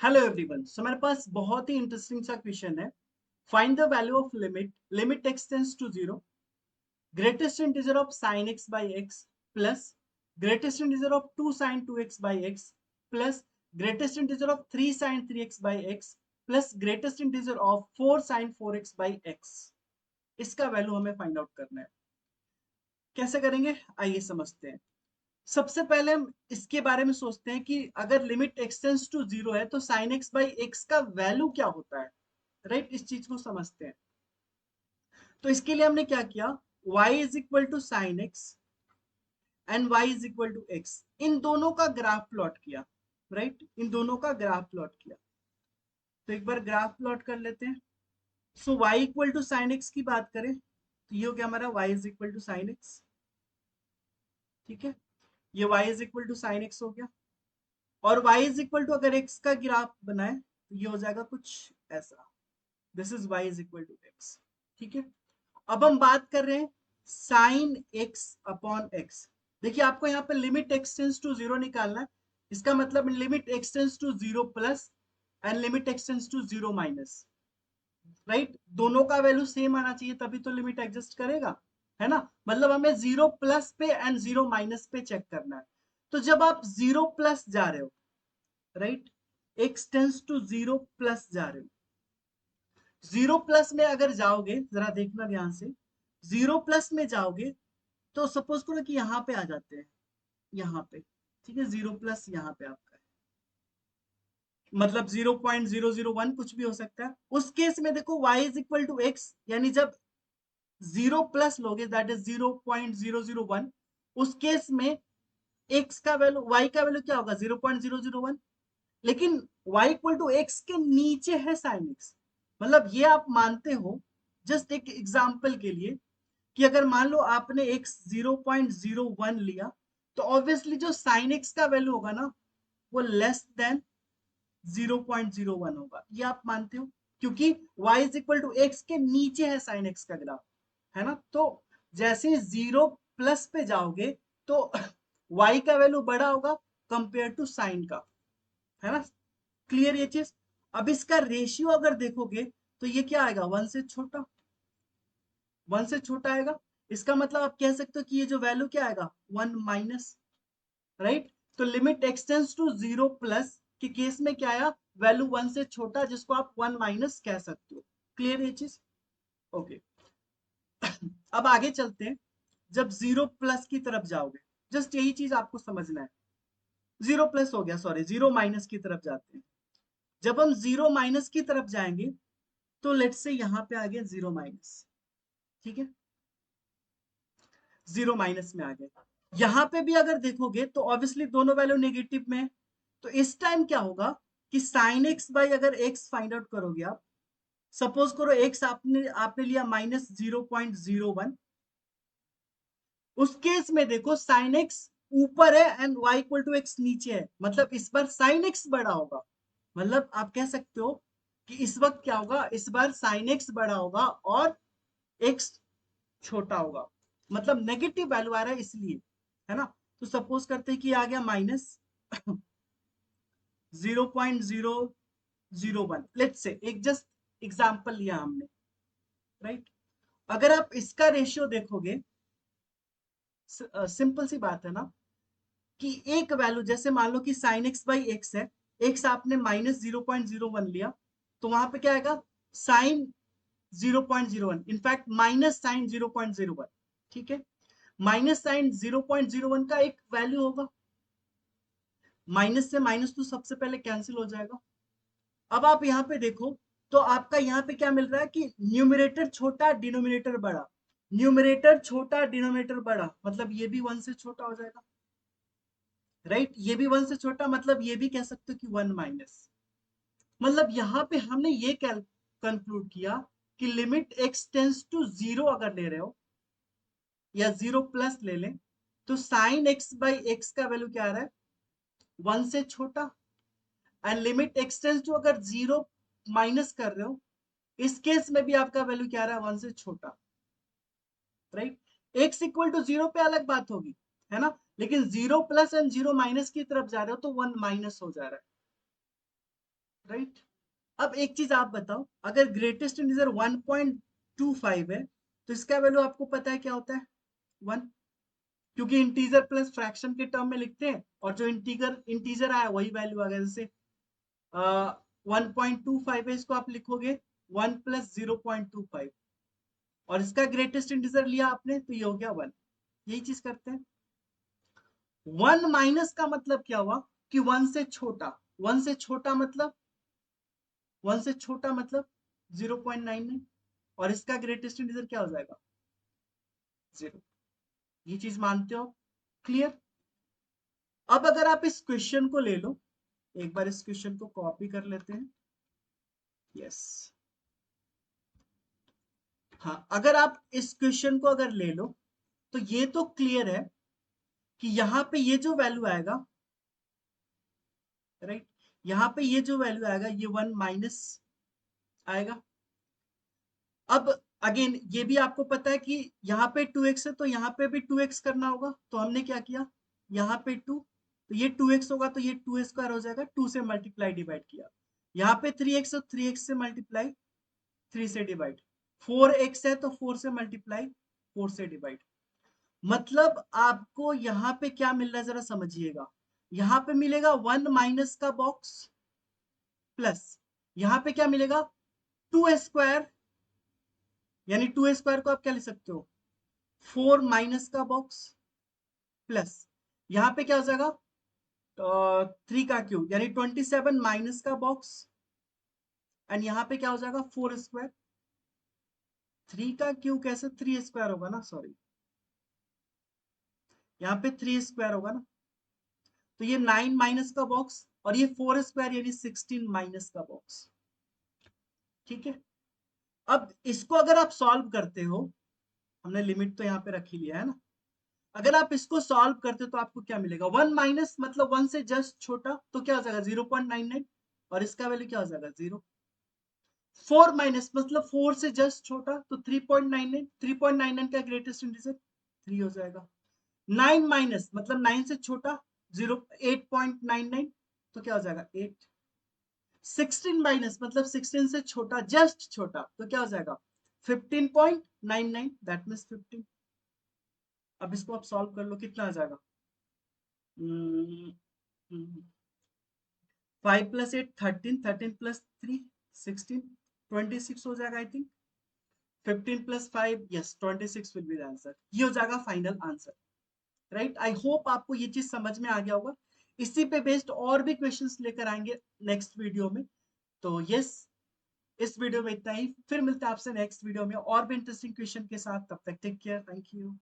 Hello everyone. सो मेरे पास बहुत ही इंटरेस्टिंग सा क्वेश्चन है। Find the value of limit x tends to 0 greatest integer of sin x by x plus greatest integer of 2 sin 2x by x plus greatest integer of 3 sin 3x by x plus greatest integer of 4 sin 4x by x। इसका value हमें find out करना है। कैसे करेंगे आइए समझते हैं। सबसे पहले हम इसके बारे में सोचते हैं कि अगर लिमिट एक्सटेंस टू 0 है तो sin x by x का वैल्यू क्या होता है। राइट, इस चीज को समझते हैं। तो इसके लिए हमने क्या किया, y is equal to sine x and y is equal to x, इन दोनों का ग्राफ प्लॉट किया। राइट, इन दोनों का ग्राफ प्लॉट किया। तो एक बार ग्राफ प्लॉट कर लेते हैं। So y equal to sine x की बात करें तो ये हो गया हमारा y is equal to sine x. ठीक है, ये y is equal to sine x हो गया। और y इज इक्वल टू अगर x का ग्राफ बनाए तो ये हो जाएगा कुछ ऐसा। This is y is equal to x। ठीक है, अब हम बात कर रहे हैं साइन x अपॉन x। देखिए आपको यहाँ पे लिमिट x टेंड्स टू 0 निकालना है। इसका मतलब limit x tends to 0 plus and limit x tends to 0 minus. Right, दोनों का वैल्यू सेम आना चाहिए तभी तो लिमिट एग्जिस्ट करेगा, है ना। मतलब हमें 0 प्लस पे एंड 0 माइनस पे चेक करना है। तो जब आप 0 प्लस जा रहे हो, right, x tends to 0 plus जा रहे हो, 0 प्लस में अगर जाओगे, जरा देखना ध्यान से, 0 प्लस में जाओगे तो सपोज करो कि यहाँ पे आ जाते हैं, यहाँ पे। ठीक है, 0 प्लस यहाँ पे आपका है, मतलब 0.001 कुछ भी हो सकता है। उस केस में देखो y is equal to x, यानी जब 0 प्लस लोगे दैट इज 0.001, उस केस में x का वैल्यू, y का वैल्यू क्या होगा 0.001। लेकिन y इक्वल टू एक्स के नीचे है साइन एक्स, मतलब ये आप मानते हो। जस्ट एक एग्जाम्पल के लिए कि अगर मान लो आपने x 0.01 लिया तो ऑब्वियसली जो साइन एक्स का वैल्यू होगा ना वो लेस देन 0.01 होगा, ये आप मानते हो, क्योंकि y is equal to x के नीचे है साइन एक्स का ग्राफ, है ना। तो जैसे 0 प्लस पे जाओगे तो y का वैल्यू बड़ा होगा कंपेयर टू साइन का, है ना। क्लियर ये चीज। अब इसका रेशियो अगर देखोगे तो ये क्या आएगा, 1 से छोटा, 1 से छोटा आएगा। इसका मतलब आप कह सकते हो कि ये जो वैल्यू क्या आएगा 1 माइनस। राइट, तो लिमिट एक्सटेंड्स टू 0 प्लस के केस में क्या आया, वैल्यू 1 से छोटा, जिसको आप 1 माइनस कह सकते हो। क्लियर ये चीज। ओके, अब आगे चलते हैं। जब 0 प्लस की तरफ जाओगे, जस्ट यही चीज आपको समझना है। 0 प्लस हो गया, सॉरी 0 माइनस की तरफ जाते हैं। जब हम 0 माइनस की तरफ जाएंगे तो लेट्स से यहाँ पे आ गया 0 माइनस। ठीक है, 0 माइनस में आ गए। यहां पे भी अगर देखोगे तो ऑब्वियसली दोनों वैल्यू नेगेटिव में है। तो इस टाइम क्या होगा कि साइन एक्स बाई अगर एक्स फाइंड आउट करोगे आप, सपोज करो एक्स आपने आपने लिया -0.01, उस केस में देखो साइन एक्स ऊपर है and y equal to x नीचे है, मतलब इस बार साइन एक्स बड़ा होगा। मतलब आप कह सकते हो कि इस वक्त क्या होगा, इस बार साइन एक्स बड़ा होगा और एक्स छोटा होगा, मतलब नेगेटिव वैल्यू आ रहा है इसलिए, है ना। तो सपोज करते हैं कि आ गया -0.001, लेट्स से एक जस्ट एग्जांपल लिया हमने। राइट, अगर आप इसका रेशियो देखोगे, सिंपल सी बात है ना, कि एक वैल्यू जैसे मान लो कि साइन एक्स बाई एक्स है, एक्स आपने -0.01 लिया, तो वहां पे क्या आएगा साइन 0.01, इनफैक्ट माइनस साइन 0.01। ठीक है, माइनस साइन 0.01 का एक वैल्यू होगा, माइनस से माइनस तो सबसे पहले कैंसिल हो जाएगा। अब आप यहाँ पे देखो तो आपका यहाँ पे क्या मिल रहा है कि न्यूमरेटर छोटा डिनोमिनेटर बड़ा, न्यूमरेटर छोटा डिनोमिनेटर बड़ा, मतलब ये भी 1 से छोटा हो जाएगा। राइट, ये भी 1 से छोटा, मतलब ये भी कह सकते हो कि 1 माइनस। मतलब यहाँ पे हमने ये कंक्लूड किया कि लिमिट x टेंस टू 0 अगर ले रहे हो या 0 प्लस ले लें तो साइन x बाई एक्स का वैल्यू क्या आ रहा है 1 से छोटा, and limit x tends to अगर 0 माइनस कर रहे हो, इस केस में भी आपका वैल्यू क्या आ रहा है 1 से छोटा। राइट, x इक्वल टू 0 पे अलग बात होगी, है ना, लेकिन 0 प्लस एंड 0 माइनस की तरफ जा रहे हो तो 1 माइनस हो जा रहा है। राइट। अब एक चीज आप बताओ, अगर ग्रेटेस्ट इंटीजर 1.25 है तो इसका वैल्यू आपको पता है क्या होता है? 1, क्योंकि इंटीजर प्लस फ्रैक्शन के टर्म में लिखते हैं और जो इंटीजर इंटीजर आया वही वैल्यू आ गया। जैसे 1.25 है, इसको आप लिखोगे 1 प्लस 0.25 और इसका ग्रेटेस्ट इंटीजर लिया आपने तो ये हो गया 1। यही चीज करते हैं। 1 माइनस का मतलब क्या हुआ कि 1 से छोटा। 1 से छोटा मतलब 1 से छोटा मतलब 0.99 और इसका ग्रेटेस्ट इंटीजर क्या हो जाएगा? 0। ये चीज मानते हो? क्लियर? अब अगर आप इस क्वेश्चन को ले लो, एक बार इस क्वेश्चन को कॉपी कर लेते हैं। यस, हाँ, अगर आप इस क्वेश्चन को अगर ले लो तो ये तो क्लियर है कि यहाँ पे ये जो वैल्यू आएगा, राइट, यहाँ पे ये जो वैल्यू आएगा ये 1 माइनस आएगा। अब अगेन ये भी आपको पता है कि यहाँ पे 2x है तो यहाँ पे भी 2x करना होगा। तो हमने क्या किया, यहाँ पे 2 तो ये 2x होगा तो ये 2 स्क्वायर हो जाएगा, 2 से मल्टीप्लाई डिवाइड किया। यहाँ पे 3x है, 3x से मल्टीप्लाई, 3 से डिवाइड। 4x है तो 4 से मल्टीप्लाई, 4 से डिवाइड। मतलब आपको यहाँ पे क्या मिल रहा है जरा समझिएगा। यहाँ पे मिलेगा 1 माइनस का बॉक्स प्लस यहाँ पे क्या मिलेगा 2 स्क्वायर, यानी 2 स्क्वायर को आप क्या लिख सकते हो 4 माइनस का बॉक्स प्लस यहाँ पे क्या हो जाएगा 3 का क्यूब यानी 27 माइनस का बॉक्स एंड यहाँ पे क्या हो जाएगा 4 स्क्वायर। 3 का क्यूब कैसे 3 स्क्वायर होगा ना, सॉरी, यहाँ पे 3 स्क्वायर होगा ना। तो ये 9 माइनस का बॉक्स और ये 4 स्क्वायर यानी 16 माइनस का बॉक्स। ठीक है, अब इसको अगर आप सॉल्व करते हो, हमने लिमिट तो यहाँ पे रख ही लिया है ना, अगर आप इसको सॉल्व करते हो तो आपको क्या मिलेगा 1 माइनस मतलब 1 से जस्ट छोटा तो क्या हो जाएगा 0.99 और इसका वैल्यू क्या हो जाएगा 0। 4 माइनस मतलब 4 से जस्ट छोटा तो 3.99, 3.99 का ग्रेटेस्ट इंटीजर 3 हो जाएगा। 9 माइनस मतलब 9 से छोटा 0 8.99 तो क्या हो जाएगा 8। 16 माइनस मतलब 16 से छोटा जस्ट छोटा तो क्या हो जाएगा 15.99 दैट मीन्स 15। अब इसको आप सॉल्व कर लो कितना आ जाएगा 5 प्लस 8 13, 13 प्लस 3 16, 26 हो जाएगा I think. 15 plus 5 yes 26 will be the answer. ये हो जाएगा final answer, right. I hope आपको ये चीज समझ में आ गया होगा। इसी पे बेस्ड और भी क्वेश्चंस लेकर आएंगे नेक्स्ट वीडियो में। तो यस, इस वीडियो में इतना ही, फिर मिलते हैं आपसे नेक्स्ट वीडियो में और भी इंटरेस्टिंग क्वेश्चन के साथ। तब तक टेक केयर, थैंक यू।